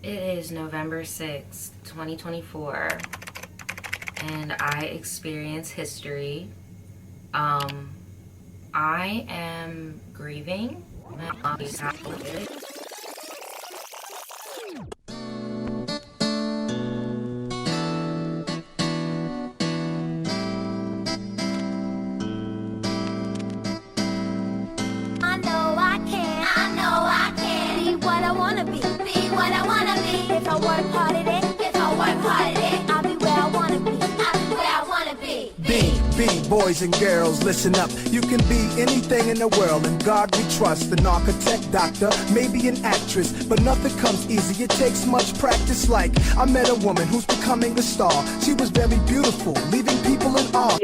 It is November 6th, 2024, and I experience history. I am grieving. If I work hard at it, I'll be where I wanna be. Boys and girls, listen up. You can be anything in the world, and God we trust. An architect, doctor, maybe an actress, but nothing comes easy. It takes much practice. Like I met a woman who's becoming a star. She was very beautiful, leaving people in awe.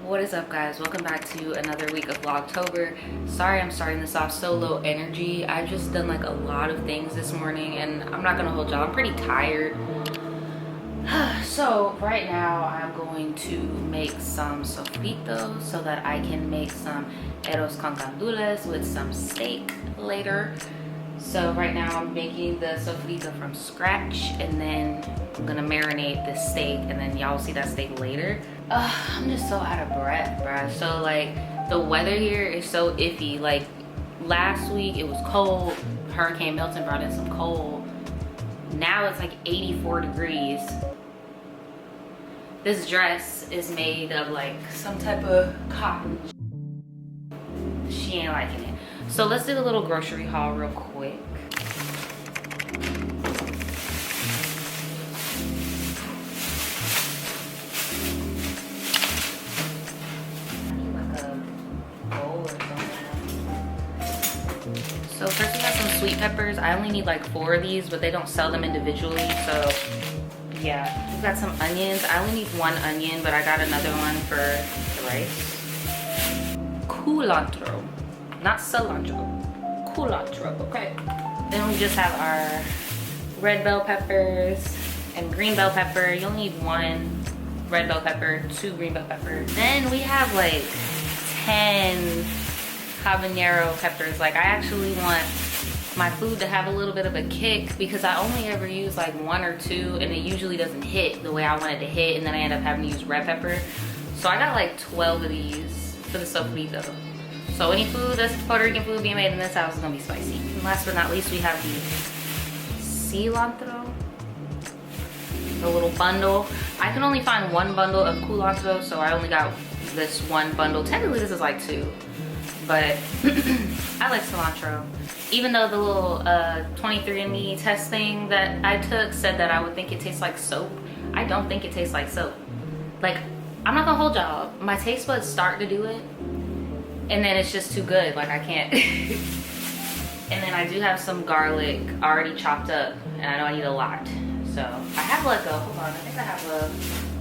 What is up, guys? Welcome back to another week of Vlogtober. Sorry I'm starting this off so low energy. I've just done like a lot of things this morning, and I'm not gonna hold y'all, I'm pretty tired. So right now I'm going to make some sofrito so that I can make some arroz con gandules with some steak later. So right now I'm making the sofrito from scratch, and then I'm gonna marinate this steak, and then y'all will see that steak later. I'm just so out of breath, bruh. So like the weather here is so iffy. Like last week it was cold, Hurricane Milton brought in some cold. Now it's like 84 degrees. This dress is made of like some type of cotton. She ain't liking it. So let's do a little grocery haul real quick. I need like a bowl or something. So first we got some sweet peppers. I only need like 4 of these, but they don't sell them individually, so yeah. We've got some onions. I only need 1 onion, but I got another one for the rice. Culantro, not cilantro. Culantro, okay. Then we just have our red bell peppers and green bell pepper. You'll need 1 red bell pepper, 2 green bell peppers. Then we have like 10 habanero peppers. Like I actually want my food to have a little bit of a kick, because I only ever use like 1 or 2, and it usually doesn't hit the way I want it to hit, and then I end up having to use red pepper. So I got like 12 of these for the sofrito. So any food that's Puerto Rican food being made in this house is gonna be spicy. And last but not least, we have the cilantro, the little bundle. I can only find 1 bundle of culantro, so I only got this 1 bundle. Technically this is like 2, but I like cilantro. Even though the little 23andMe test thing that I took said that I would think it tastes like soap, I don't think it tastes like soap. Like, I'm not gonna hold y'all, my taste buds start to do it, and then it's just too good, like I can't. And then I do have some garlic already chopped up, and I know I need a lot. So I have like a, hold on, I think I have a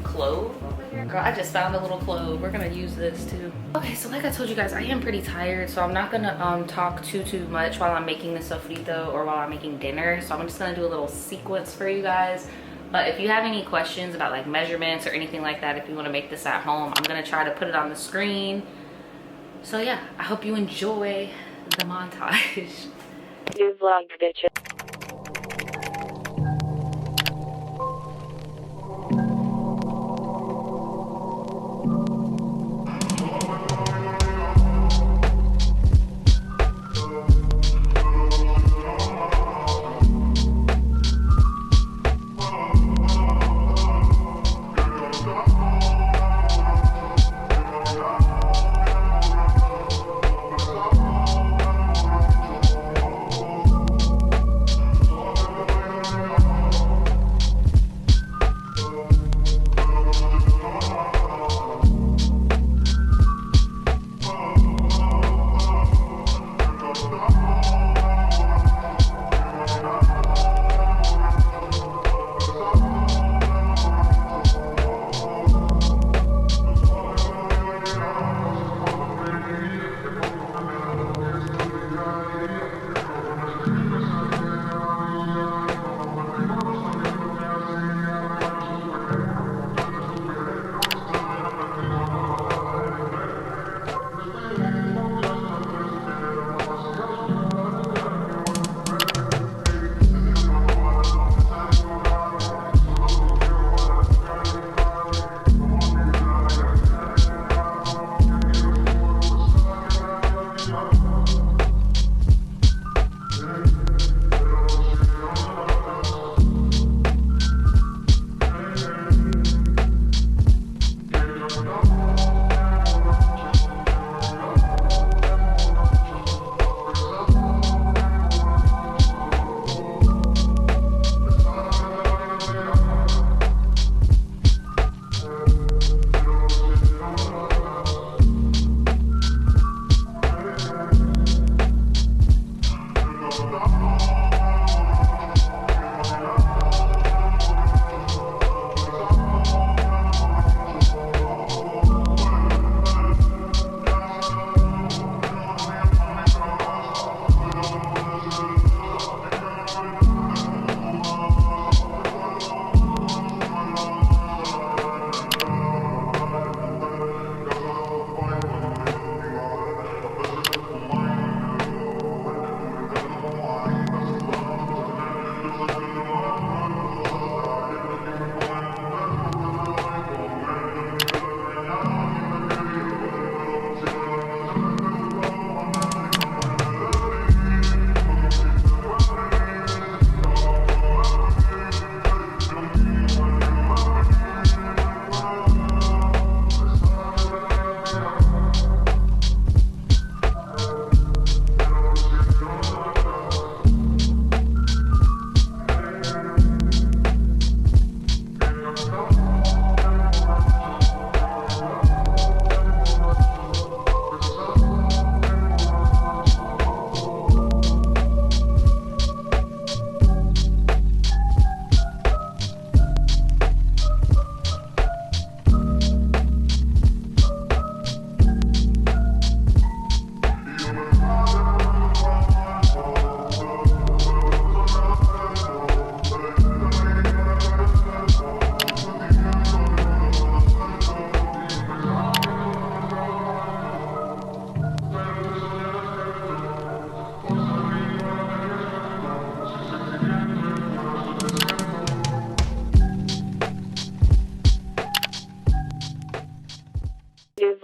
clove over here. Girl, I just found a little clove. We're gonna use this too. Okay, so like I told you guys, I am pretty tired, so I'm not gonna talk too much while I'm making the sofrito or while I'm making dinner. So I'm just gonna do a little sequence for you guys. But if you have any questions about like measurements or anything like that, if you want to make this at home, I'm gonna try to put it on the screen. So yeah, I hope you enjoy the montage. New vlog, bitches.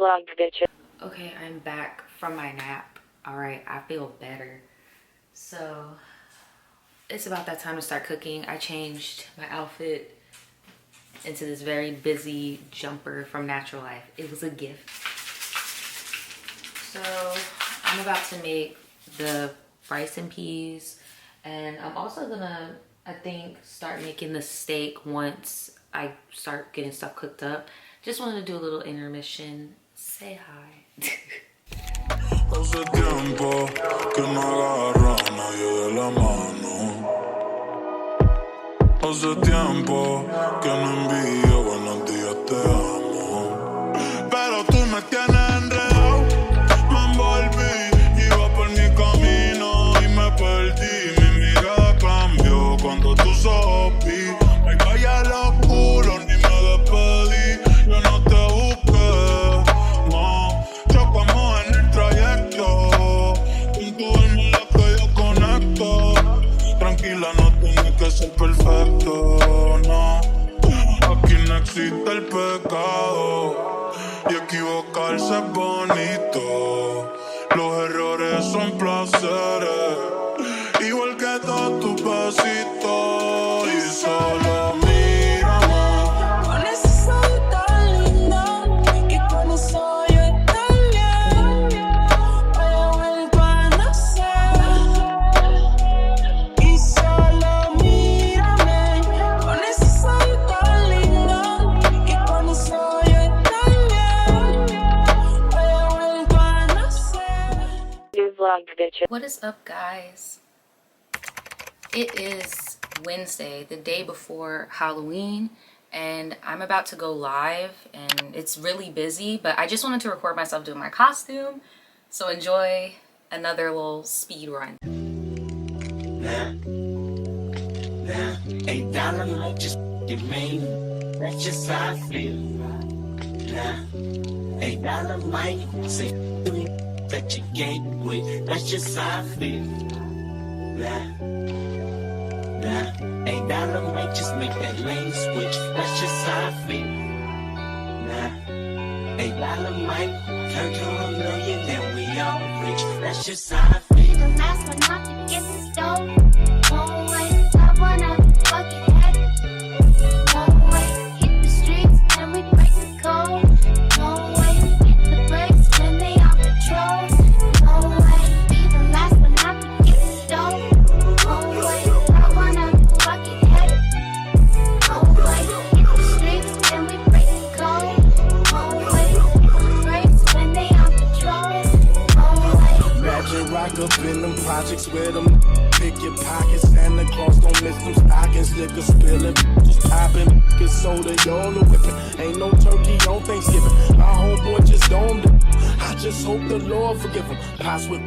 vlogged, bitches. Okay, I'm back from my nap. Alright, I feel better. So, it's about that time to start cooking. I changed my outfit into this very busy jumper from Natural Life. It was a gift. So, I'm about to make the rice and peas. And I'm also gonna, I think, start making the steak once I start getting stuff cooked up. Just wanted to do a little intermission. Say hi. Hace tiempo que no agarra a nadie de la mano. Hace tiempo que no envío buenos días, te amo. Pero tú me tienes enredado, me envolví, iba por mi camino y me perdí. Mi mirada cambió cuando tú sopí. Me callé los culos, ni me despedí. Yo no te busqué, no. Chocamos en el trayecto. Con tu alma la que yo conecto. Tranquila, no tiene que ser perfecto, no. Aquí no existe el pecado. Y equivocarse es bonito. Los errores son placeres. Igual que todos tus besitos. Y solo mírame. Con ese sol tan lindo, que con eso yo estoy bien. Hoy he vuelto a nacer. Y solo mírame. Con ese sol tan lindo, que con eso yo estoy bien. Hoy he vuelto a nacer. You vlogged, bitches. What is up, guys? It is Wednesday, the day before Halloween, and I'm about to go live, and it's really busy, but I just wanted to record myself doing my costume, so enjoy another little speed run. Nah, $8 might just get made. That's just how I feel. Nah, $8 might say that you game with. That's just how I feel. Nah, $8 might just make that lane switch. That's just how I feel. Nah, $8 might turn to $1 million, then we all rich. That's just how I feel. The last one not to get the stove. Won't wait, I wanna bucket head. Won't wait, hit the streets and we break the code. Won't wait, hit the brakes when they on patrol. Won't wait, be the last one not to get the stove. Won't wait, I wanna bucket head. Won't wait, hit the streets and we break the code. Won't wait, hit the brakes when they on patrol. Won't wait. Imagine rock up in them projects with them. Pick your pockets, Santa Claus don't miss them stockings. Liquor spilling, just popping, get soda, y'all the whipping. Ain't no turkey on Thanksgiving. My homeboy just domed it. I just hope the Lord forgive him. Pots with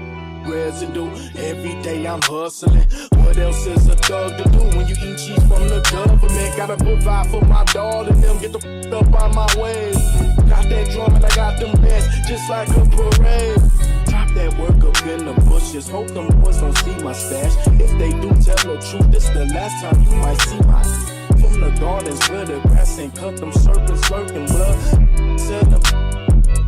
residue. Every day I'm hustling. What else is a thug to do when you eat cheese from the government? Gotta provide for my daughter and them. Get the f up on my way. Got that drum and I got them bands just like a parade. Drop that work up in the bushes. Hope them boys don't see my stash. If they do, tell the truth. This the last time you might see my from the gardens where the grass ain't cut. Them serpents slurping blood.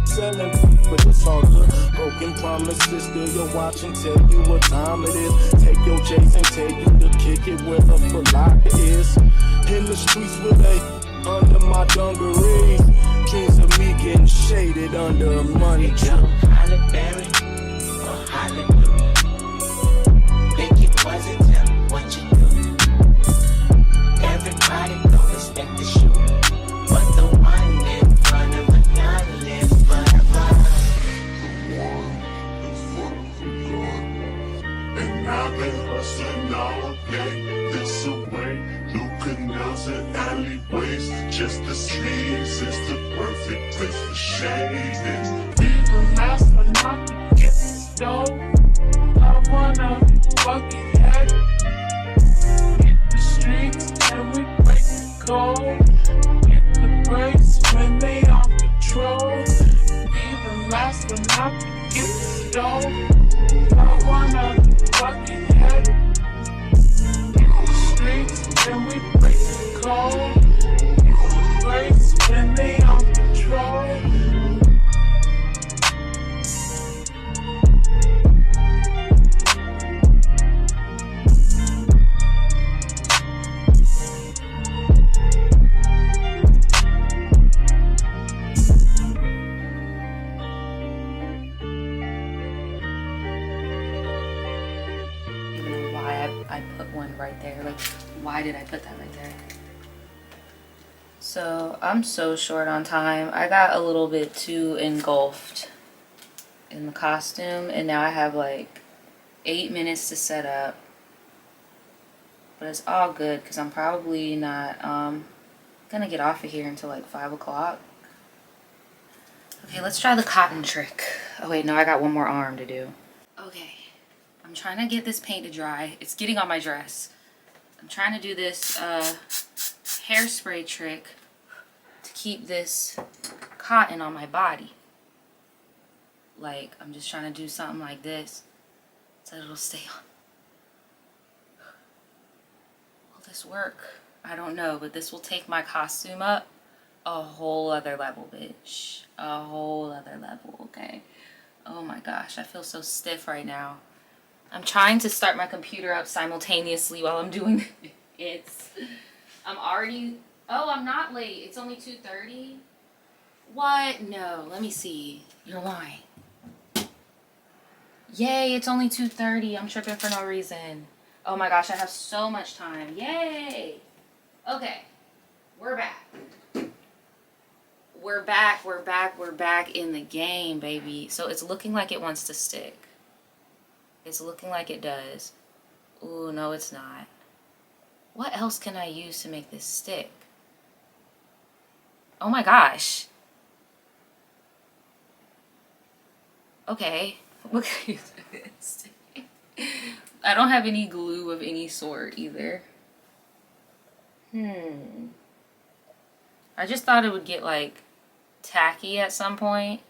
Selling, but it's all good. Broken promises, still you're watching. Tell you what time it is. Take your chase and tell you to kick it where the philosophy is. In the streets where they under my dungarees. Dreams of me getting shaded under a money jump. Holly Berry or Holly Blue. Think it wasn't, tell me what you do. Everybody don't respect the shoe, but the one in front of the gun lives forever. And I've been hustling all day, this away, through canals and alleyways. Just the sleeves is the perfect place for shading. Be the last one not to get the stove. I wanna bucket head. Hit the streets and we break the code. Hit the brakes when they on patrol. Be the last one not to get the stove. I wanna bucket head. Hit the streets and we break the code. Hit the brakes when they on patrol. Why did I put that right there? So I'm so short on time. I got a little bit too engulfed in the costume, and now I have like 8 minutes to set up. But it's all good because I'm probably not gonna get off of here until like 5 o'clock. Okay, let's try the cotton trick. Oh wait, no, I got one more arm to do. Okay, I'm trying to get this paint to dry. It's getting on my dress. I'm trying to do this hairspray trick to keep this cotton on my body. Like, I'm just trying to do something like this so it'll stay on. Will this work? I don't know, but this will take my costume up a whole other level, bitch. A whole other level, okay? Oh my gosh, I feel so stiff right now. I'm trying to start my computer up simultaneously while I'm doing it. I'm already... Oh, I'm not late. It's only 2:30. What? No, let me see. You're lying. Yay, it's only 2:30. I'm tripping for no reason. Oh my gosh, I have so much time. Yay! Okay, we're back. We're back in the game, baby. So it's looking like it wants to stick. It's looking like it does. Ooh, no, it's not. What else can I use to make this stick? Oh my gosh. Okay, look at this. I don't have any glue of any sort either. I just thought it would get like tacky at some point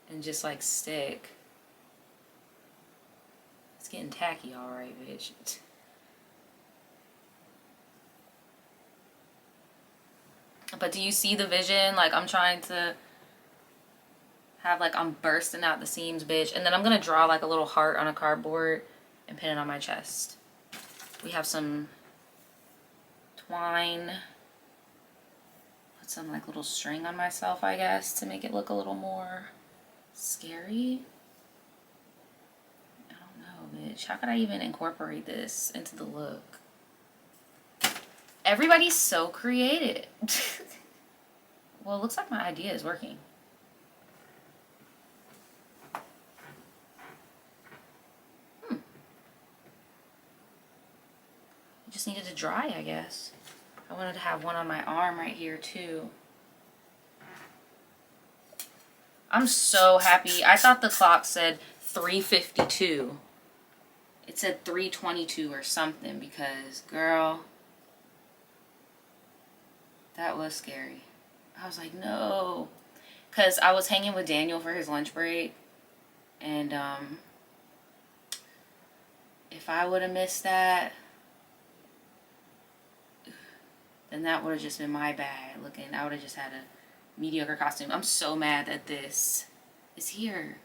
and just like stick. It's getting tacky, alright, bitch. But do you see the vision? Like, I'm trying to have like, I'm bursting out the seams, bitch. And then I'm gonna draw like a little heart on a cardboard and pin it on my chest. We have some twine. Put some like little string on myself, I guess, to make it look a little more scary. I don't know, bitch. How could I even incorporate this into the look? Everybody's so creative. Well, it looks like my idea is working. It just needed to dry, I guess. I wanted to have one on my arm right here too. I'm so happy. I thought the clock said 3:52. It said 3:22 or something because, girl, that was scary. I was like, no. Because I was hanging with Daniel for his lunch break. And if I would have missed that, then that would have just been my bad looking. I would have just had a mediocre costume. I'm so mad that this is here.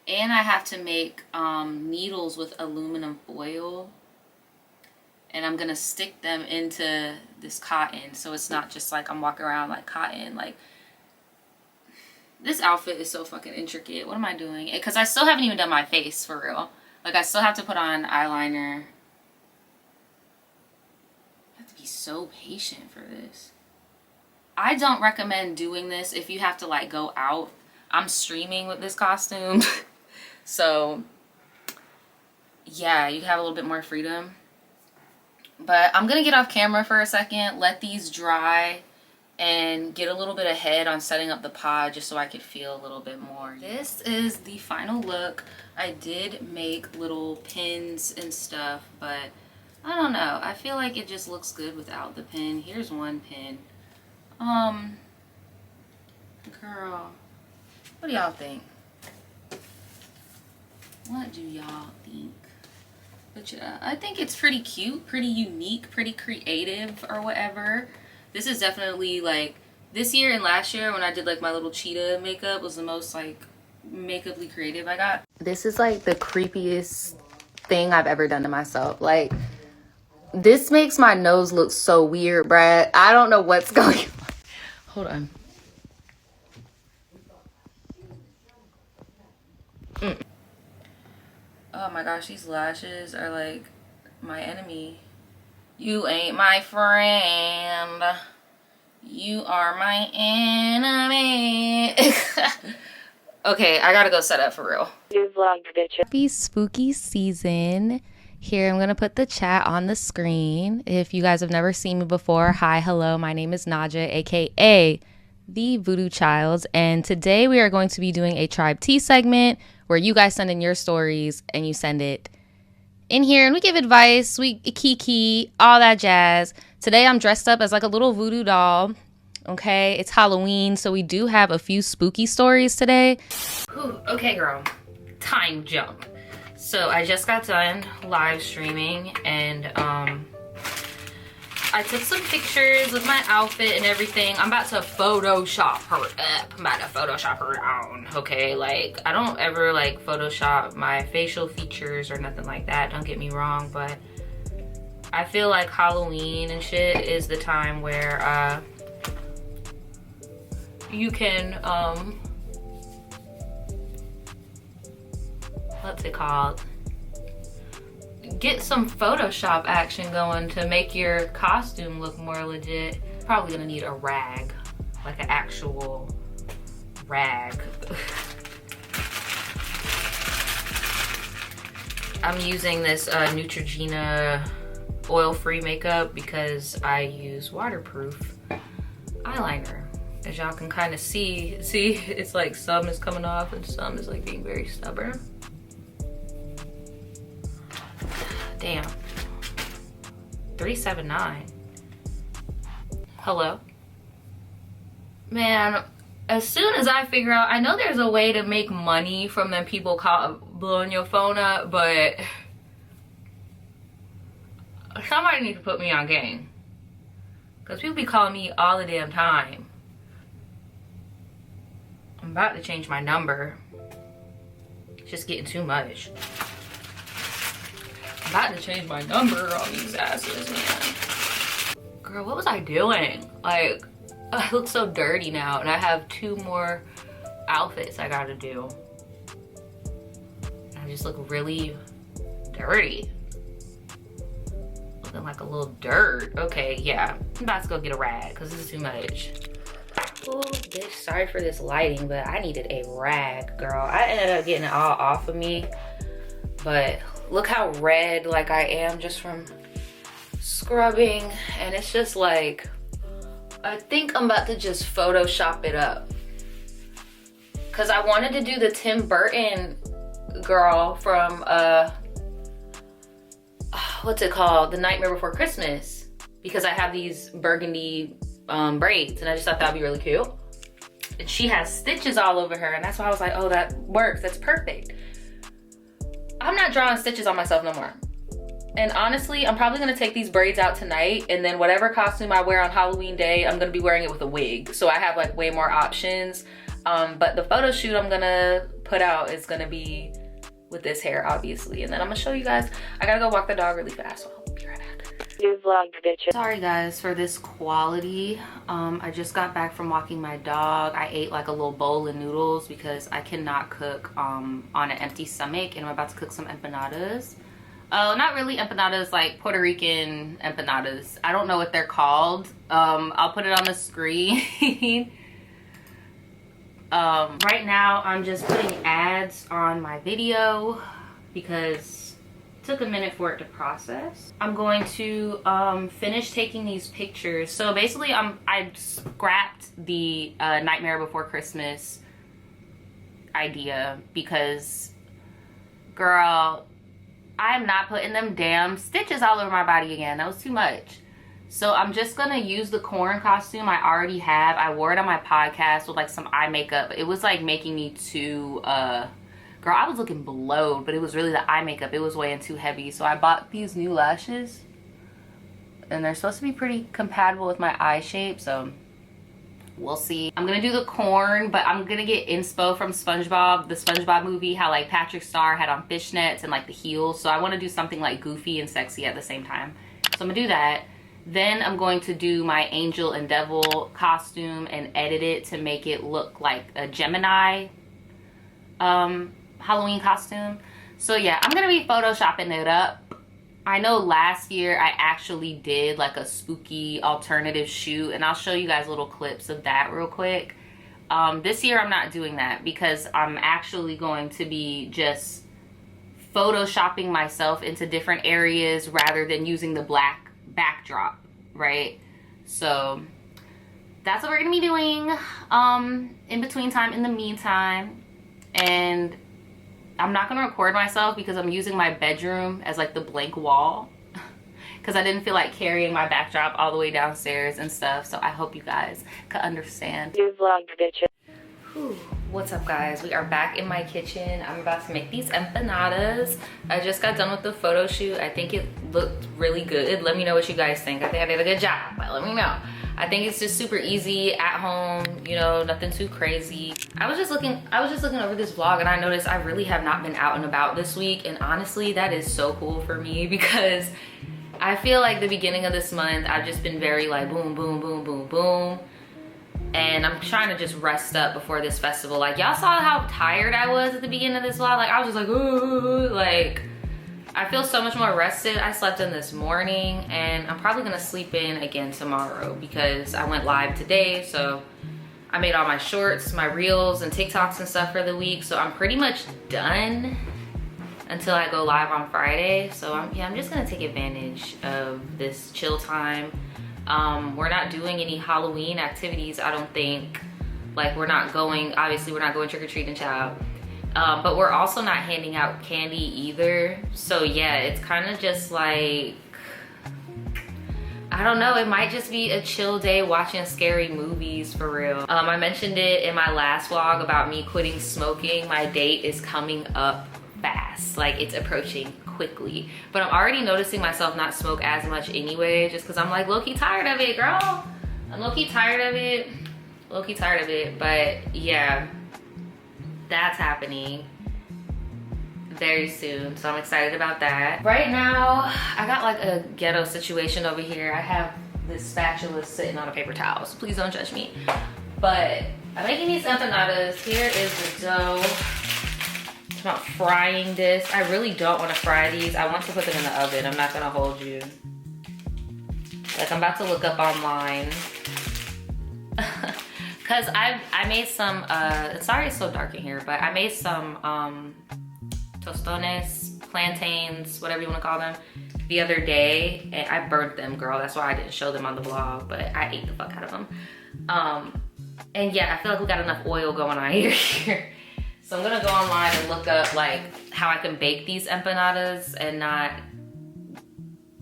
And I have to make needles with aluminum foil. And I'm gonna stick them into this cotton, so it's not just like I'm walking around like cotton. Like, this outfit is so fucking intricate. What am I doing? Because I still haven't even done my face, for real. Like, I still have to put on eyeliner. I have to be so patient for this. I don't recommend doing this if you have to like go out. I'm streaming with this costume. So yeah, you have a little bit more freedom. But I'm gonna get off camera for a second, let these dry, and get a little bit ahead on setting up the pod just so I could feel a little bit more. This is the final look. I did make little pins and stuff, but I don't know. I feel like it just looks good without the pin. Here's one pin. Girl, what do y'all think? What do y'all think? But yeah, I think it's pretty cute, pretty unique, pretty creative or whatever. This is definitely like, this year and last year when I did like my little cheetah makeup was the most like makeuply creative I got. This is like the creepiest thing I've ever done to myself. Like, this makes my nose look so weird, Brad. I don't know what's going on. Hold on. Oh my gosh, these lashes are like my enemy. You ain't my friend. You are my enemy. Okay, I gotta go set up for real. New vlog, bitches. Happy spooky season. Here, I'm gonna put the chat on the screen. If you guys have never seen me before, hi, hello, my name is Naja, aka the Voodoo Child, and today we are going to be doing a Tribe Tea segment where you guys send in your stories and you send it in here and we give advice, we kiki, all that jazz. Today I'm dressed up as like a little voodoo doll. Okay, it's Halloween, so we do have a few spooky stories today. Whew, okay, girl, time jump. So I just got done live streaming and I took some pictures with my outfit and everything. I'm about to Photoshop her up. I'm about to Photoshop her down, okay? Like, I don't ever like Photoshop my facial features or nothing like that, don't get me wrong, but I feel like Halloween and shit is the time where you can, what's it called? Get some Photoshop action going to make your costume look more legit. Probably gonna need a rag, like an actual rag. I'm using this Neutrogena oil-free makeup because I use waterproof eyeliner. As y'all can kind of see, it's like some is coming off and some is like being very stubborn. Damn. 379. Hello? Man, as soon as I figure out, I know there's a way to make money from them people blowing your phone up, but somebody needs to put me on game. Because people be calling me all the damn time. I'm about to change my number. It's just getting too much. I'm about to change my number on these asses, man. Girl, what was I doing? Like, I look so dirty now, and I have 2 more outfits I gotta do. I just look really dirty. Looking like a little dirt. Okay, yeah. I'm about to go get a rag, because this is too much. Oh, bitch, sorry for this lighting, but I needed a rag, girl. I ended up getting it all off of me, but look how red like I am just from scrubbing, and it's just like, I think I'm about to just Photoshop it up. Cause I wanted to do the Tim Burton girl from, what's it called? The Nightmare Before Christmas. Because I have these burgundy braids and I just thought that would be really cute. And she has stitches all over her and that's why I was like, oh, that works, that's perfect. I'm not drawing stitches on myself no more. And honestly, I'm probably gonna take these braids out tonight and then whatever costume I wear on Halloween day, I'm gonna be wearing it with a wig. So I have like way more options. But the photo shoot I'm gonna put out is gonna be with this hair, obviously. And then I'm gonna show you guys. I gotta go walk the dog really fast, so I'll be right back. New vlog, bitches. Sorry guys for this quality. I just got back from walking my dog. I ate like a little bowl of noodles because I cannot cook on an empty stomach, and I'm about to cook some empanadas. Oh, not really empanadas, like Puerto Rican empanadas. I don't know what they're called. I'll put it on the screen. Right now I'm just putting ads on my video because it took a minute for it to process. I'm going to finish taking these pictures. So basically I scrapped the Nightmare Before Christmas idea because, girl, I'm not putting them damn stitches all over my body again. That was too much. So I'm just gonna use the corn costume I already have. I wore it on my podcast with like some eye makeup. It was like making me too, girl, I was looking blowed, but it was really the eye makeup. It was weighing too heavy. So I bought these new lashes and they're supposed to be pretty compatible with my eye shape. So we'll see. I'm gonna do the corn, but I'm gonna get inspo from SpongeBob, the SpongeBob movie, how like Patrick Star had on fishnets and like the heels. So I wanna do something like goofy and sexy at the same time. So I'm gonna do that. Then I'm going to do my angel and devil costume and edit it to make it look like a Gemini Halloween costume. So yeah, I'm gonna be photoshopping it up I know last year I actually did like a spooky alternative shoot, and I'll show you guys little clips of that real quick. This year I'm not doing that because I'm actually going to be just photoshopping myself into different areas rather than using the black backdrop, right? So that's what we're gonna be doing in between time, in the meantime. And I'm not gonna record myself because I'm using my bedroom as like the blank wall because I didn't feel like carrying my backdrop all the way downstairs and stuff. So I hope you guys could understand. New vlog, bitches. Whew. What's up, guys? We are back in my kitchen. I'm about to make these empanadas. I just got done with the photo shoot. I think it looked really good. Let me know what you guys think. I think I did a good job, but let me know. I think it's just super easy at home, you know, nothing too crazy. I was just looking over this vlog and I noticed I really have not been out and about this week, and honestly that is so cool for me because I feel like the beginning of this month I've just been very like boom, boom, boom, boom, boom. And I'm trying to just rest up before this festival. Like, y'all saw how tired I was at the beginning of this vlog. Like, I was just like, ooh, like, I feel so much more rested. I slept in this morning, and I'm probably gonna sleep in again tomorrow because I went live today. So I made all my shorts, my reels, and TikToks and stuff for the week. So I'm pretty much done until I go live on Friday. So I'm just gonna take advantage of this chill time. We're not doing any Halloween activities, I don't think. Like, obviously we're not going trick-or-treating, child. But we're also not handing out candy either. So yeah, it's kind of just like, I don't know, it might just be a chill day watching scary movies for real. I mentioned it in my last vlog about me quitting smoking. My date is coming up fast, like it's approaching quickly, but I'm already noticing myself not smoke as much anyway, just because I'm like low-key tired of it, girl. I'm low-key tired of it, but yeah, that's happening very soon, so I'm excited about that. Right now I got like a ghetto situation over here. I have this spatula sitting on a paper towel, so please don't judge me, but I'm making these empanadas. Here is the dough. About frying this. I really don't want to fry these. I want to put them in the oven. I'm not gonna hold you. Like, I'm about to look up online because I made some sorry it's so dark in here, but I made some tostones, plantains, whatever you want to call them, the other day, and I burnt them, girl. That's why I didn't show them on the vlog, but I ate the fuck out of them. And yeah, I feel like we got enough oil going on here. So I'm gonna go online and look up like how I can bake these empanadas and not,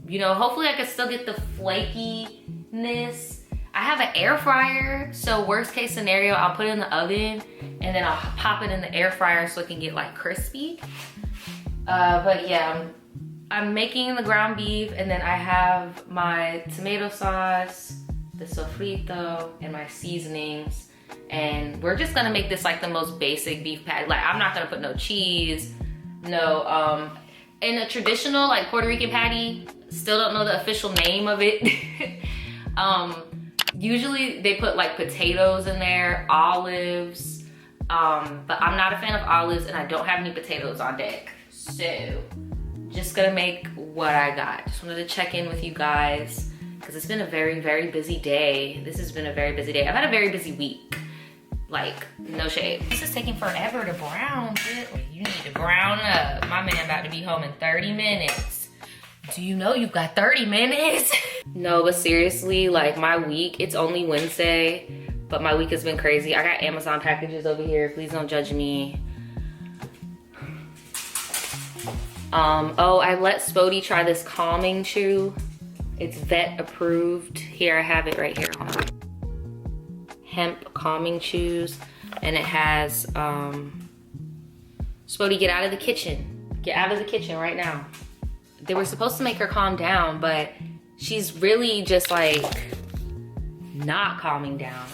you know, hopefully I can still get the flakiness. I have an air fryer, so worst case scenario, I'll put it in the oven and then I'll pop it in the air fryer so it can get like crispy. But yeah, I'm making the ground beef, and then I have my tomato sauce, the sofrito, and my seasonings. And we're just gonna make this like the most basic beef patty. Like, I'm not gonna put no cheese, no, in a traditional like Puerto Rican patty, still don't know the official name of it. Usually they put like potatoes in there, olives, but I'm not a fan of olives and I don't have any potatoes on deck. So just gonna make what I got. Just wanted to check in with you guys because it's been a very, very busy day. This has been a very busy day. I've had a very busy week. Like, no shade. This is taking forever to brown. You need to brown up. My man about to be home in 30 minutes. Do you know you've got 30 minutes? No, but seriously, like my week, it's only Wednesday, but my week has been crazy. I got Amazon packages over here. Please don't judge me. Oh, I let Spodie try this calming chew. It's vet approved. Here, I have it right here. Hold on. Hemp calming chews, and it has Spodie, get out of the kitchen. Get out of the kitchen right now. They were supposed to make her calm down, but she's really just like not calming down.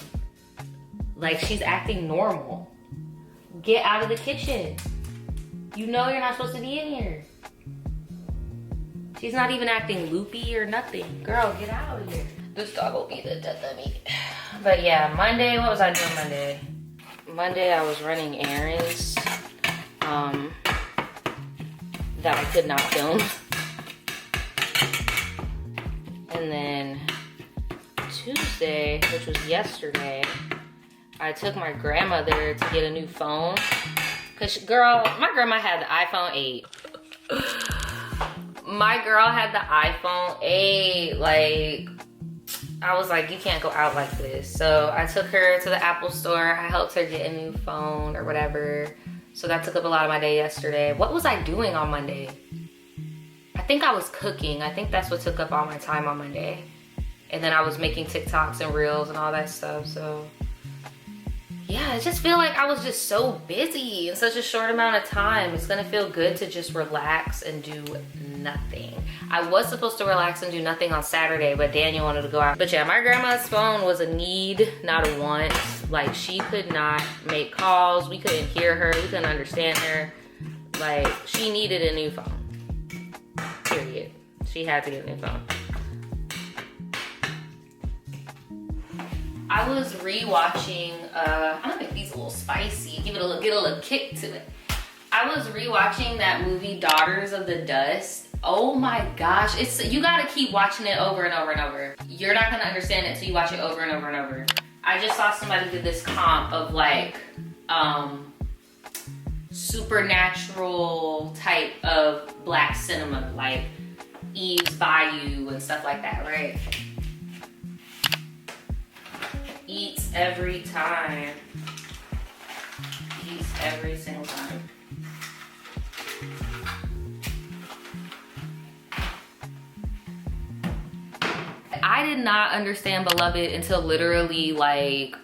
Like, she's acting normal. Get out of the kitchen. You know you're not supposed to be in here. She's not even acting loopy or nothing. Girl, get out of here. This dog will be the death of me. But yeah, Monday, what was I doing Monday? Monday, I was running errands that I could not film. Tuesday, which was yesterday, I took my grandmother to get a new phone. Cause girl, my grandma had the iPhone 8. My girl had the iPhone 8. Like, I was like, you can't go out like this. So I took her to the Apple store. I helped her get a new phone or whatever. So that took up a lot of my day yesterday. What was I doing on Monday? I think I was cooking. I think that's what took up all my time on Monday. And then I was making TikToks and Reels and all that stuff. So yeah, I just feel like I was just so busy in such a short amount of time. It's gonna feel good to just relax and do nothing. I was supposed to relax and do nothing on Saturday, but Daniel wanted to go out. But yeah, my grandma's phone was a need, not a want. Like, she could not make calls. We couldn't hear her. We couldn't understand her. Like, she needed a new phone. Period. She had to get a new phone. I was rewatching, I'm gonna make these a little spicy, get a little kick to it. I was rewatching that movie, Daughters of the Dust. Oh my gosh, you gotta keep watching it over and over and over. You're not gonna understand it till you watch it over and over and over. I just saw somebody do this comp of like, supernatural type of black cinema, like Eve's Bayou and stuff like that, right? Eats every time. Eats every single time. I did not understand Beloved until literally like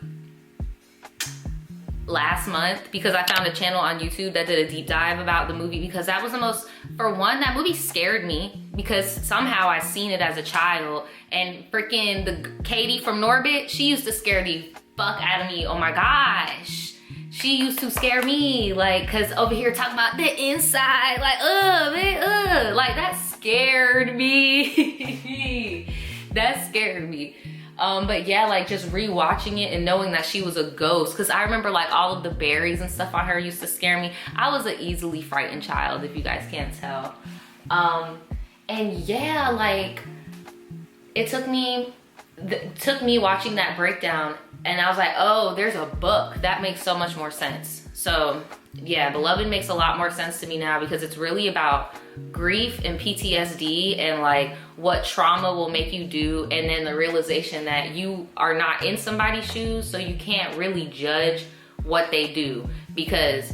last month, because I found a channel on YouTube that did a deep dive about the movie, because that was the most, for one, that movie scared me because somehow I seen it as a child, and freaking the Katie from Norbit, she used to scare the fuck out of me. Oh my gosh. She used to scare me, like, cause over here talking about the inside, like, man, like that scared me. That scared me. But yeah, like just rewatching it and knowing that she was a ghost, because I remember like all of the berries and stuff on her used to scare me. I was an easily frightened child, if you guys can't tell. And yeah, like it took me watching that breakdown, and I was like, oh, there's a book that makes so much more sense. So yeah, Beloved makes a lot more sense to me now, because it's really about grief and PTSD and like what trauma will make you do, and then the realization that you are not in somebody's shoes, so you can't really judge what they do, because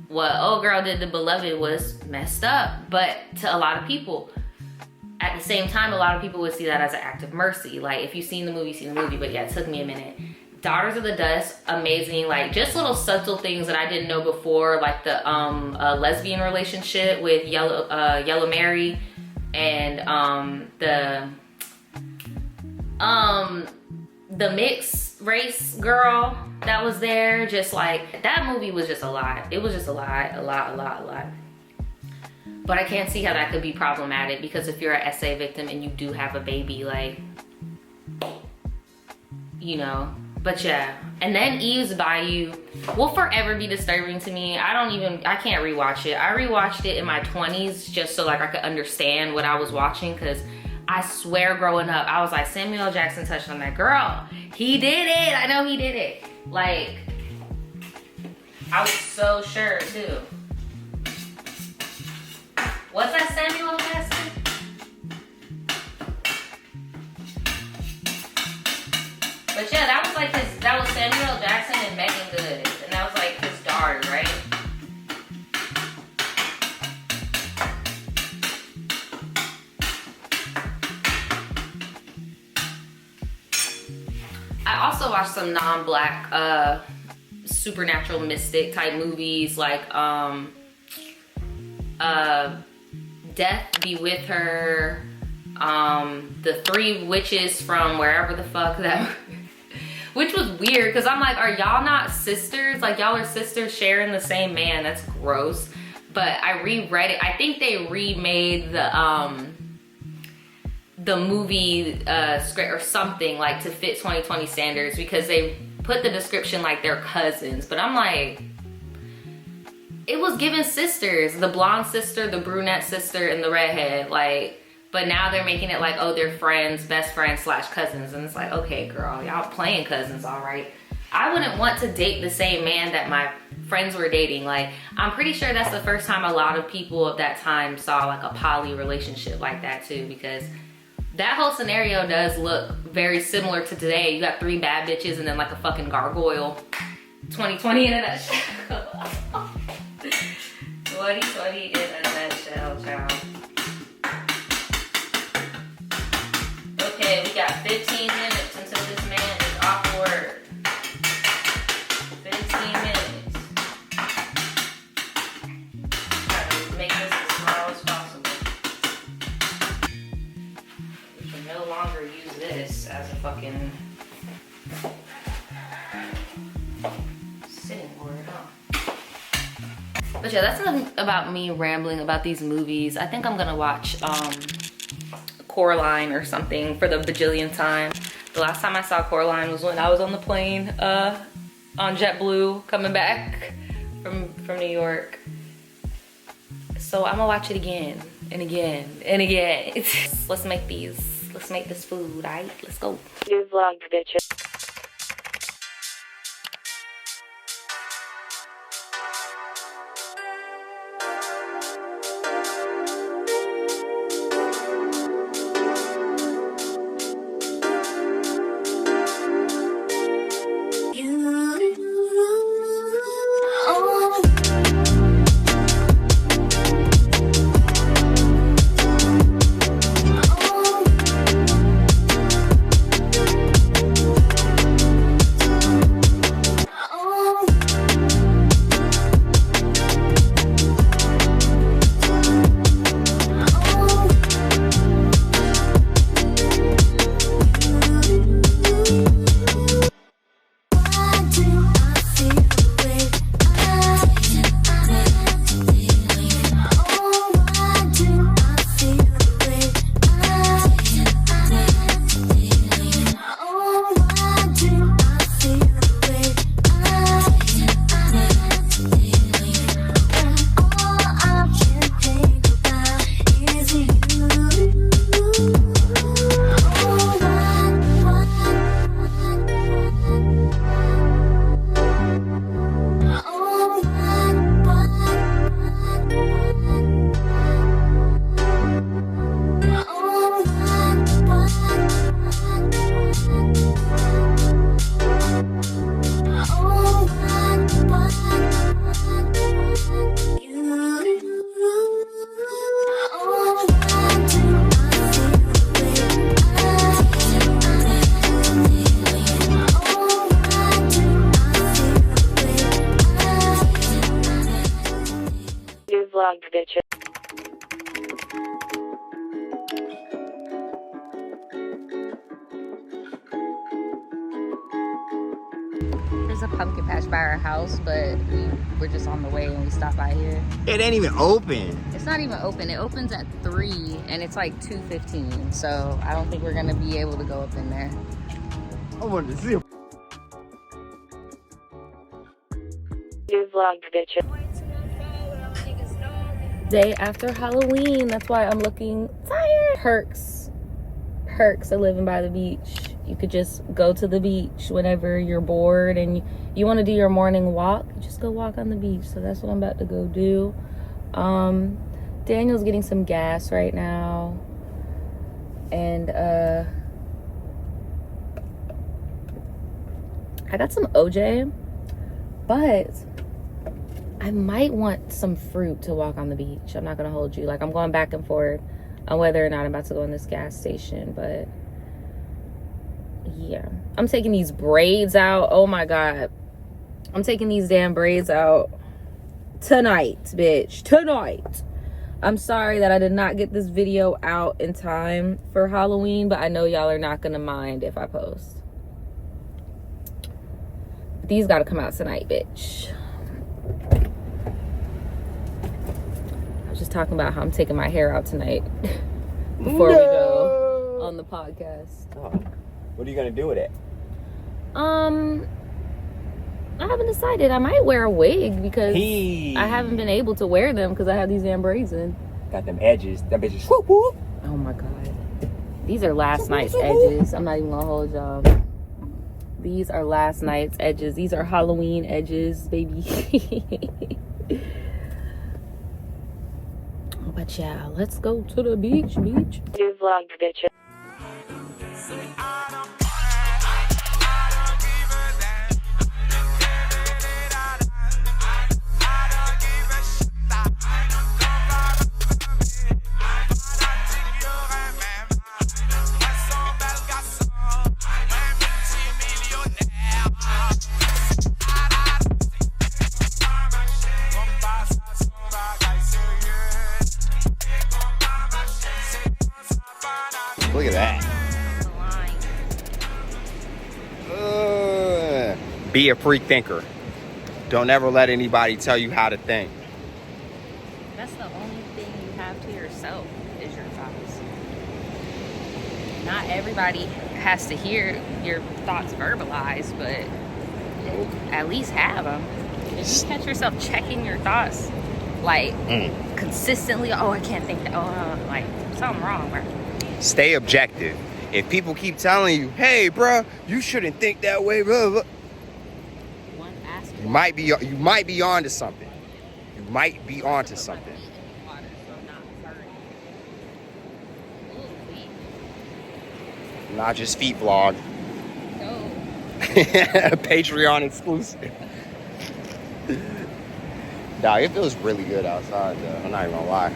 what old girl did to Beloved was messed up, but to a lot of people. At the same time, a lot of people would see that as an act of mercy. Like, if you've seen the movie, seen the movie, but yeah, it took me a minute. Daughters of the Dust, amazing. Like, just little subtle things that I didn't know before, like the lesbian relationship with Yellow Mary, and the mixed race girl that was there. Just like, that movie was just a lot. It was just a lot. But I can't see how that could be problematic, because if you're an SA victim and you do have a baby, like, you know. But yeah, and then Eve's Bayou will forever be disturbing to me. I can't rewatch it. I rewatched it in my 20s just so like I could understand what I was watching, because I swear growing up, I was like, Samuel L. Jackson touched on that girl. He did it. I know he did it. Like, I was so sure too. Was that Samuel L. Jackson? But yeah, that was Samuel L. Jackson and Megan Good, and that was like his daughter, right? I also watched some non-black supernatural mystic type movies, like Death Be With Her, the Three Witches from wherever the fuck that, which was weird, because I'm like, are y'all not sisters? Like, y'all are sisters sharing the same man. That's gross. But I reread it. I think they remade the movie script or something, like, to fit 2020 standards, because they put the description like they're cousins. But I'm like, it was given sisters, the blonde sister, the brunette sister, and the redhead, like. But now they're making it like, oh, they're friends, best friends / cousins. And it's like, okay, girl, y'all playing cousins, all right. I wouldn't want to date the same man that my friends were dating. Like, I'm pretty sure that's the first time a lot of people of that time saw like a poly relationship like that too, because that whole scenario does look very similar to today. You got 3 bad bitches and then like a fucking gargoyle. 2020 in a nutshell. 2020 in a nutshell, child. Okay, we got 15 minutes until this man is off work. 15 minutes. Try to make this as small as possible. We can no longer use this as a fucking sitting board, huh? But yeah, that's enough about me rambling about these movies. I think I'm gonna watch Coraline or something for the bajillionth time. The last time I saw Coraline was when I was on the plane on JetBlue coming back from New York. So I'm gonna watch it again and again and again. Let's make this food, alright? Let's go. New vlog, bitches. Vlog, bitches. There's a pumpkin patch by our house, but we're just on the way and we stopped by here. It ain't even open. It's not even open. It opens at 3 and it's like 2:15. So I don't think we're gonna be able to go up in there. I wanted to see him. New vlog, bitches. Day after Halloween, that's why I'm looking tired. Perks of living by the beach. You could just go to the beach whenever you're bored and you want to do your morning walk. You just go walk on the beach. So that's what I'm about to go do. Daniel's getting some gas right now, and I got some OJ, but I might want some fruit to walk on the beach. I'm not gonna hold you. Like, I'm going back and forth on whether or not I'm about to go in this gas station, but yeah. I'm taking these braids out. Oh my God. I'm taking these damn braids out tonight, bitch. Tonight. I'm sorry that I did not get this video out in time for Halloween, but I know y'all are not gonna mind if I post. But these gotta come out tonight, bitch. I was just talking about how I'm taking my hair out tonight before we go on the podcast. Oh. What are you gonna do with it? I haven't decided. I might wear a wig because I haven't been able to wear them because I have these damn braids in. Got them edges. That bitch is whoop whoop. Oh my God. These are last night's edges. I'm not even gonna hold y'all. These are last night's edges. These are Halloween edges, baby. But yeah, let's go to the beach. New vlog, bitches. Look at that. Be a free thinker. Don't ever let anybody tell you how to think. That's the only thing you have to yourself is your thoughts. Not everybody has to hear your thoughts verbalized, but at least have them. If you catch yourself checking your thoughts, like consistently, oh, I can't think that, oh, like something wrong, bro. Stay objective. If people keep telling you, hey, bro, you shouldn't think that way, blah, blah, you might be onto something. You might be onto something. Not just feet vlog. No. Patreon exclusive. Dog, it feels really good outside though. I'm not even gonna lie.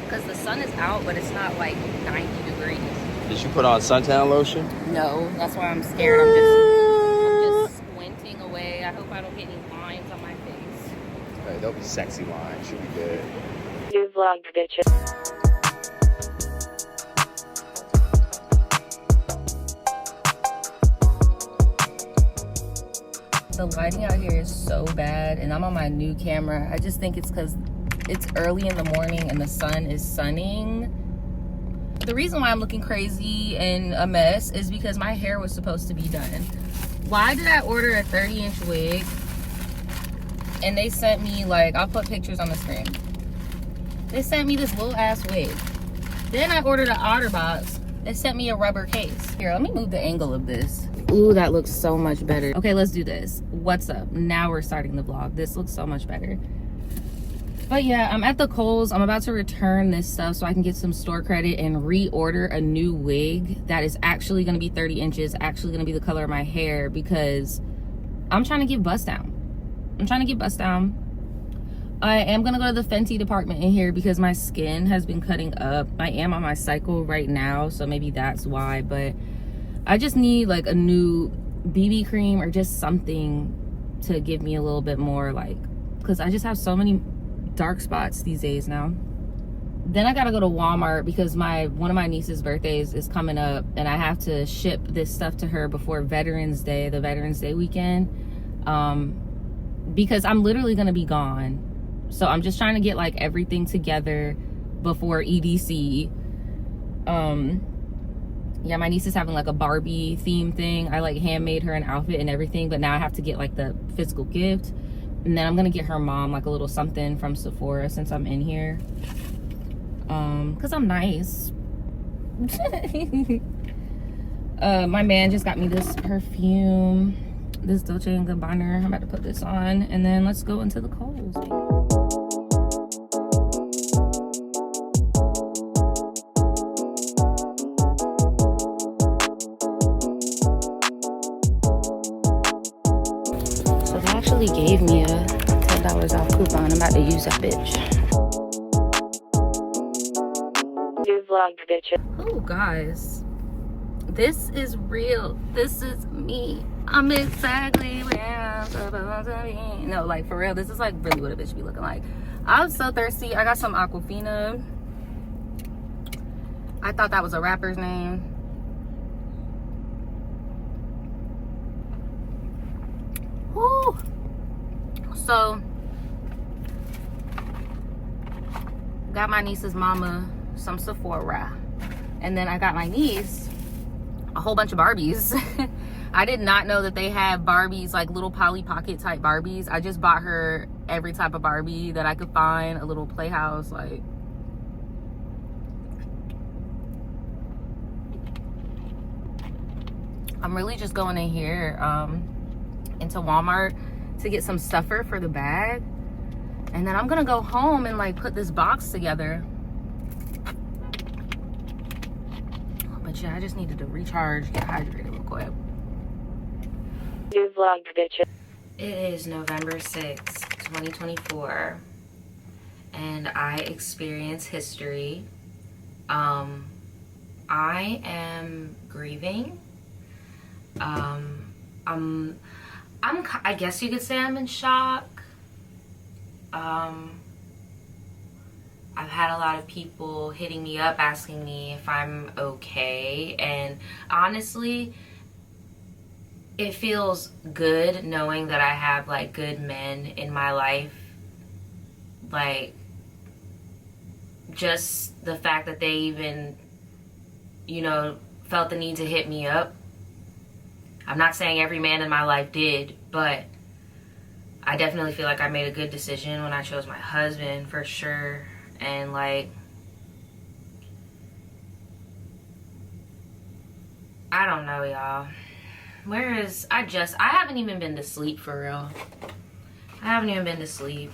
Because the sun is out, but it's not like 90 degrees. Did you put on suntan lotion? No, that's why I'm scared. I'm just squinting away. I hope I don't get any lines on my face. Hey, they'll be sexy lines. Should be good. New vlog, bitches. The lighting out here is so bad, and I'm on my new camera. I just think it's because it's early in the morning and the sun is sunning. The reason why I'm looking crazy and a mess is because my hair was supposed to be done. Why did I order a 30-inch wig and they sent me, like, I'll put pictures on the screen. They sent me this little ass wig. Then I ordered an OtterBox. They sent me a rubber case. Here, let me move the angle of this. Ooh, that looks so much better. Okay, let's do this. What's up? Now we're starting the vlog. This looks so much better. But yeah, I'm at the Kohl's. I'm about to return this stuff so I can get some store credit and reorder a new wig that is actually going to be 30 inches, actually going to be the color of my hair, because I'm trying to get bust down. I am going to go to the Fenty department in here because my skin has been cutting up. I am on my cycle right now, so maybe that's why, but I just need like a new BB cream or just something to give me a little bit more, like, because I just have so many dark spots these days now. Then I gotta go to Walmart because one of my niece's birthdays is coming up, and I have to ship this stuff to her before Veterans Day, the Veterans Day weekend, because I'm literally gonna be gone. So I'm just trying to get like everything together before EDC. Yeah, my niece is having like a Barbie theme thing. I like handmade her an outfit and everything, but now I have to get like the physical gift. And then I'm gonna get her mom like a little something from Sephora since I'm in here. Cause I'm nice. My man just got me this perfume, this Dolce & Gabbana. I'm about to put this on, and then let's go into the Kohl's. So they actually gave me a $10 off coupon. I'm about to use that bitch. New vlog, bitches. Oh, guys, this is real. This is me. I'm exactly where I'm supposed to be. No, like, for real, this is like really what a bitch be looking like. I'm so thirsty. I got some Aquafina. I thought that was a rapper's name. Woo. So, got my niece's mama some Sephora, and then I got my niece a whole bunch of Barbies. I did not know that they had Barbies, like little Polly Pocket type Barbies. I just bought her every type of Barbie that I could find, a little playhouse, like I'm really just going in here into Walmart to get some stuffer for the bag. And then I'm gonna go home and like put this box together. But yeah, I just needed to recharge, get hydrated real quick. New vlog, bitches. It is November 6th, 2024. And I experience history. I am grieving. I guess you could say I'm in shock. I've had a lot of people hitting me up asking me if I'm okay, and honestly, it feels good knowing that I have like good men in my life. Like, just the fact that they even, you know, felt the need to hit me up. I'm not saying every man in my life did, but I definitely feel like I made a good decision when I chose my husband, for sure. And like, I don't know, y'all. I haven't even been to sleep for real. I haven't even been to sleep.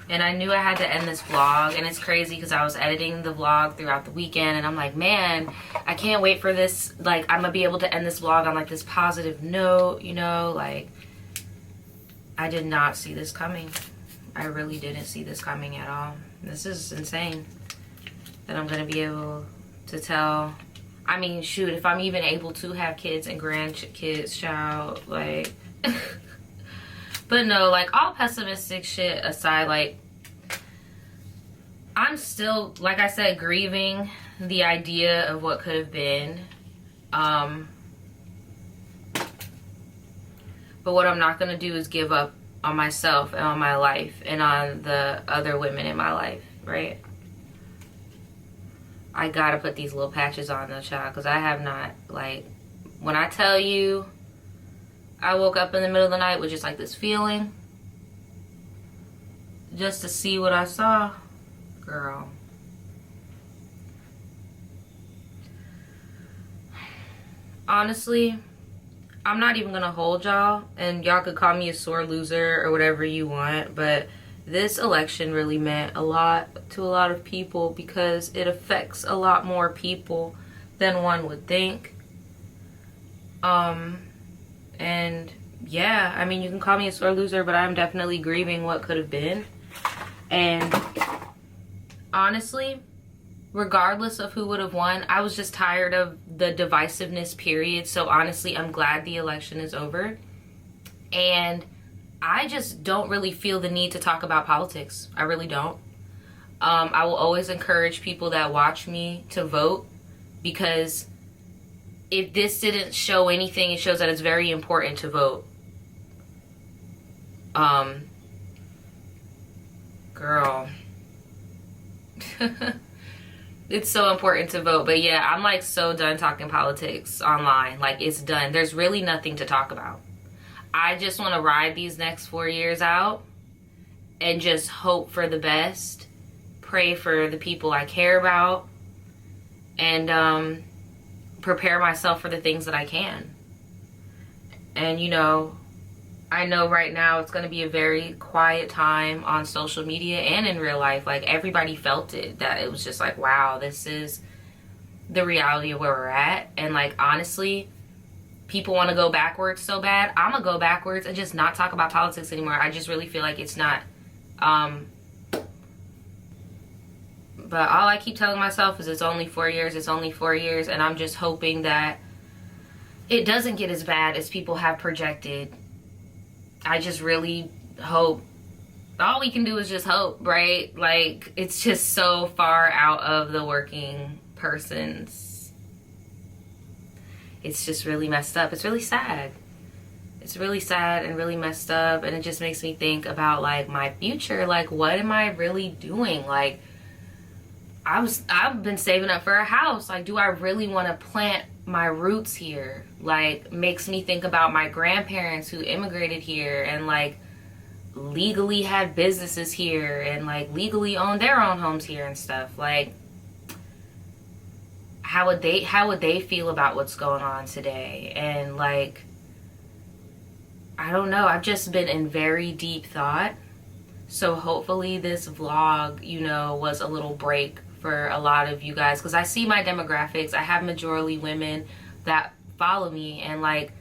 And I knew I had to end this vlog, and it's crazy because I was editing the vlog throughout the weekend, and I'm like, man, I can't wait for this. Like, I'm gonna be able to end this vlog on like this positive note, you know, like, I did not see this coming. I really didn't see this coming at all. This is insane that I'm gonna be able to tell. I mean, shoot, if I'm even able to have kids and grandkids, child, like, but no, like, all pessimistic shit aside, like, I'm still, like I said, grieving the idea of what could have been. But what I'm not gonna do is give up on myself and on my life and on the other women in my life, right? I gotta put these little patches on though, child, because I have not, like, when I tell you I woke up in the middle of the night with just like this feeling just to see what I saw, girl. Honestly, I'm not even gonna hold y'all, and y'all could call me a sore loser or whatever you want, but this election really meant a lot to a lot of people because it affects a lot more people than one would think. And yeah, I mean, you can call me a sore loser, but I'm definitely grieving what could have been. And honestly, regardless of who would have won, I was just tired of the divisiveness, period. So honestly, I'm glad the election is over. And I just don't really feel the need to talk about politics. I really don't. I will always encourage people that watch me to vote, because if this didn't show anything, it shows that it's very important to vote. Girl. It's so important to vote. But yeah, I'm like so done talking politics online. Like, it's done. There's really nothing to talk about. I just want to ride these next 4 years out and just hope for the best. Pray for the people I care about. And prepare myself for the things that I can. And, you know, I know right now it's going to be a very quiet time on social media and in real life. Like, everybody felt it, that it was just like, wow, this is the reality of where we're at. And like, honestly, people want to go backwards so bad. I'm gonna go backwards and just not talk about politics anymore. I just really feel like it's not, but all I keep telling myself is it's only 4 years, it's only 4 years, and I'm just hoping that it doesn't get as bad as people have projected. I just really hope. All we can do is just hope, right? Like, it's just so far out of the working person's. It's just really messed up. It's really sad. It's really sad and really messed up, and it just makes me think about like my future. Like, what am I really doing? Like, I've been saving up for a house. Like, do I really want to plant my roots here? Like, makes me think about my grandparents who immigrated here and like legally had businesses here and like legally owned their own homes here and stuff. Like, how would they feel about what's going on today? And like, I don't know, I've just been in very deep thought. So hopefully this vlog, you know, was a little break for a lot of you guys, because I see my demographics. I have majority women that follow me, and like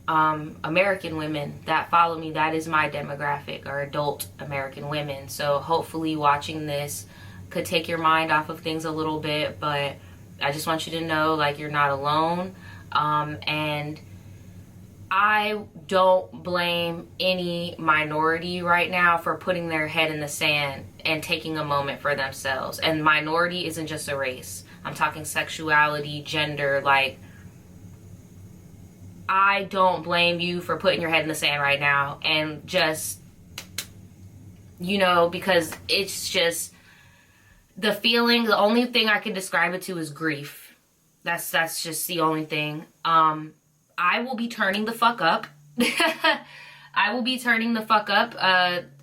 American women that follow me, that is my demographic, or adult American women. So hopefully watching this could take your mind off of things a little bit, but I just want you to know, like, you're not alone. And I don't blame any minority right now for putting their head in the sand and taking a moment for themselves. And minority isn't just a race. I'm talking sexuality, gender. Like, I don't blame you for putting your head in the sand right now and just, you know, because it's just the feeling. The only thing I can describe it to is grief. That's just the only thing. I will be turning the fuck up. I will be turning the fuck up.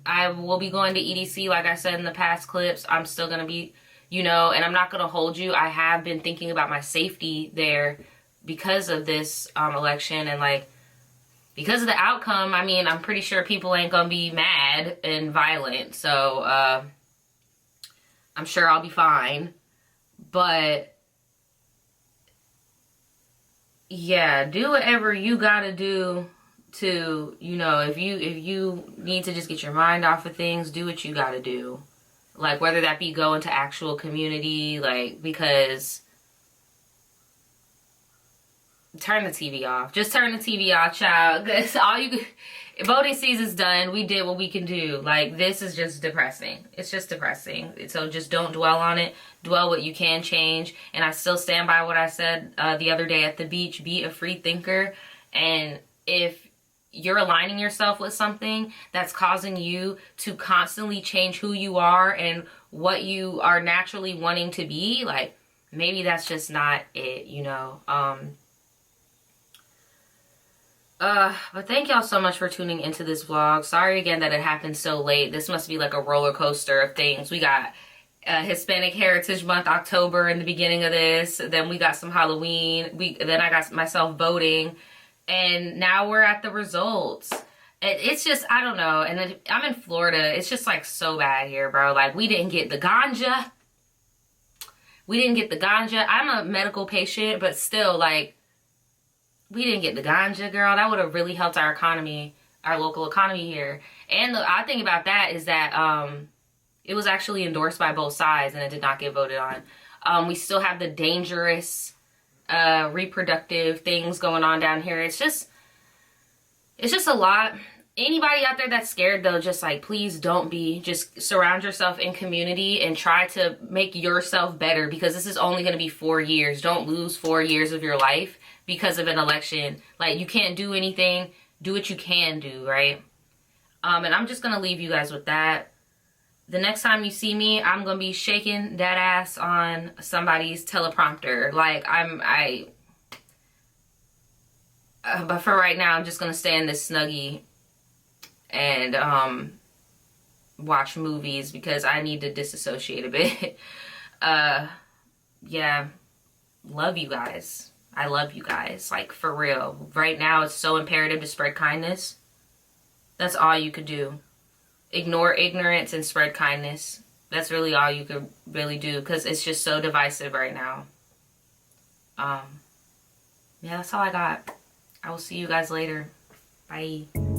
I will be going to EDC, like I said in the past clips. I'm still going to be, you know, and I'm not going to hold you. I have been thinking about my safety there because of this election, and like, because of the outcome. I mean, I'm pretty sure people ain't going to be mad and violent. So I'm sure I'll be fine. But yeah, do whatever you gotta do to, you know, if you need to just get your mind off of things, do what you gotta do. Like, whether that be go into actual community, like, because turn the TV off. Just turn the TV off, child. That's all you could. Voting season's done. We did what we can do. Like, this is just depressing. It's just depressing. So just don't dwell on it. Dwell what you can change. And I still stand by what I said the other day at the beach. Be a free thinker. And if you're aligning yourself with something that's causing you to constantly change who you are and what you are naturally wanting to be, like, maybe that's just not it, you know. But thank y'all so much for tuning into this vlog. Sorry again that it happened so late. This must be like a roller coaster of things. We got Hispanic Heritage Month, October, in the beginning of this. Then we got some Halloween. Then I got myself voting. And now we're at the results. It's just, I don't know. And I'm in Florida. It's just like so bad here, bro. Like, we didn't get the ganja. We didn't get the ganja. I'm a medical patient, but still, like, we didn't get the ganja, girl. That would have really helped our economy, our local economy here. And the odd thing about that is that it was actually endorsed by both sides and it did not get voted on. We still have the dangerous reproductive things going on down here. It's just a lot. Anybody out there that's scared, though, just like, please don't be. Just surround yourself in community and try to make yourself better, because this is only going to be 4 years. Don't lose 4 years of your life because of an election. Like, you can't do anything. Do what you can do, right? And I'm just going to leave you guys with that. The next time you see me, I'm going to be shaking that ass on somebody's teleprompter. Like, but for right now, I'm just going to stay in this Snuggie and watch movies because I need to disassociate a bit. Yeah, love you guys. I love you guys, like, for real. Right now, it's so imperative to spread kindness. That's all you could do. Ignore ignorance and spread kindness. That's really all you could really do, because it's just so divisive right now. Yeah, that's all I got. I will see you guys later. Bye.